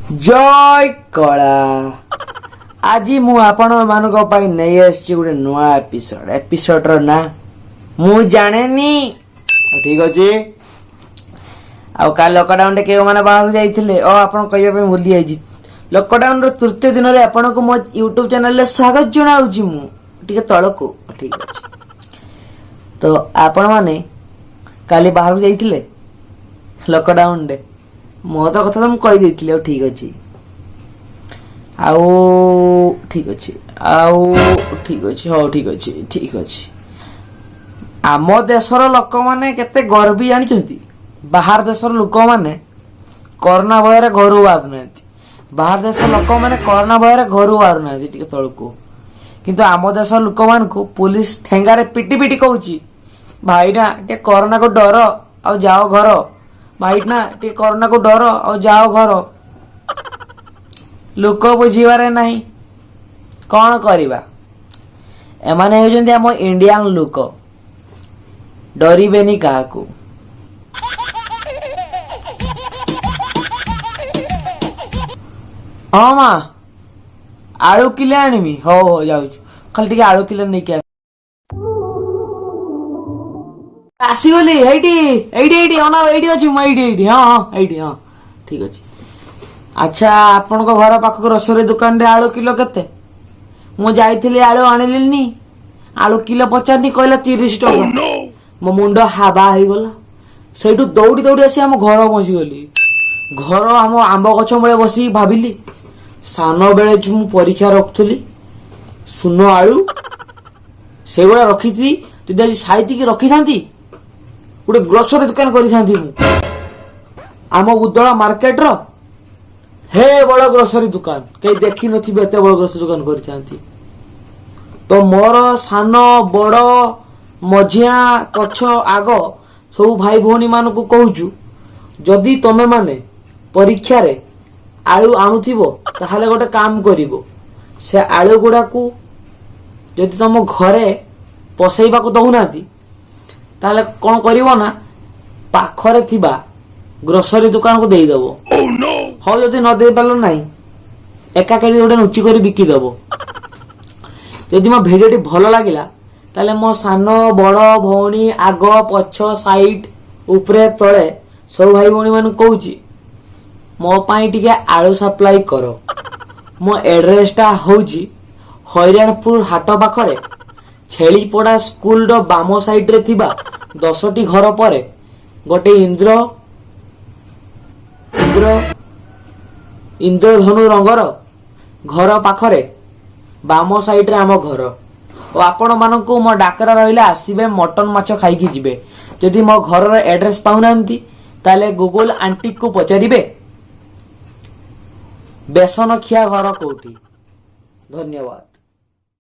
जय कला आज मु आपण मानक पई नै आछि गुटे नया एपिसोड रो ना मु जानेनी ठीक अछि। आ का लॉकडाउन के माने बाहर जाइथिले ओ आपण कहबे पे भूली आइजी। लॉकडाउन रो तृतीय दिन रे आपण को मो YouTube चैनल ले स्वागत जणाउची मु ठीक तळको ठीक अछि। तो आपण माने काली बाहर जाइथिले लॉकडाउन रे मो तो कथा तो मु कहि देथिले ठीक अछि। आउ ठीक अछि ठीक अछि हो ठीक अछि। आम देशर लोक माने केते गर्वी जानि छथि। बाहर देशर लोक माने कोरोना भୟରେ घरु बाहर नांती। बाहर देशर लोक माने कोरोना भୟରେ घरु बाहर नांती ठीक तळको। किंतु आम देशर लोक मान को पुलिस ठेंगारे पिटी पिटी कहूची भाई ना टे कोरोना को डर आ जाओ घर भाई ना टे कोरोना को डर आ जाओ घर। लोक बुझीबारे नहीं कौन करिबा एमाने होजंदी हम इंडियन लोक डरिबेनी काहाकू। हाँ माँ आलू किले आनिमी हो जाऊँ खाली टिके आलू किले नहीं क्या आसीगली एइडी अना एइडी अछि म एइडी हां ठीक अछि। अच्छा आपण को घर पाख ग्रोसरी दुकान रे आलू किलो केते मु जाइथिली आलू आनिलिनी आलू किलो पचारनी कहला 30 टका मो मुंड हाबा हो गला। सेठू दौड़ी दौड़ी आसी हम घर पहुंची गली। घर हम आंब गछ मूले बसी भाबिली सान बेले जो मु परीक्षा रखुली सुन आलू से गुड़ा रखी जदि आज साइती रखी थांती गोटे ग्रोसरी दुकान करी थांती मु आम उदला मार्केट रो हे बड़ ग्रोसरी दुकान कहीं देखी नथिबे एते बड़ ग्रोसरी दुकान करी थांती। तो मोर सान बड़ मझिया पछ आग सब भाई भौणी मान को कहूचु जदि तमे माने परीक्षा रे आलू आणुथिबो ताहाले गोटे काम करिवो से आलू गुडा को जदि तुम घरे पसैबा को दहुनाती ताहाले कोन करिवो ना पाखरे थिबा ग्रोसरी दुकान को देई दबो। हो जदि न दे पालो नाही एका केडी गोटे नुची करी बिकी दबो। जदि मो भिडियोटी भलो लागिला ताले मो सान बड़ भौणी आग पछ साइड उपरे तळे सब भाई भौणी मान कहूची मो पाई टिके आलू सप्लाई करो। मो एड्रेस टा होउची हैरानपुर हाट पाखरे छेलीपड़ा स्कूल रो बाम साइड रे थिबा 10टी घर परे गोटे इंद्रधनु रंगर घर पाखरे बाम साइड रे आम घर और आपण मानकू मो डाकरा रहिला आसीबे मटन माछ खाई की जिबे। जदि मो घर रो एड्रेस पाउनांती ताले गूगल आंटी को पचारिबे बेसन खिया घर कोठी। धन्यवाद।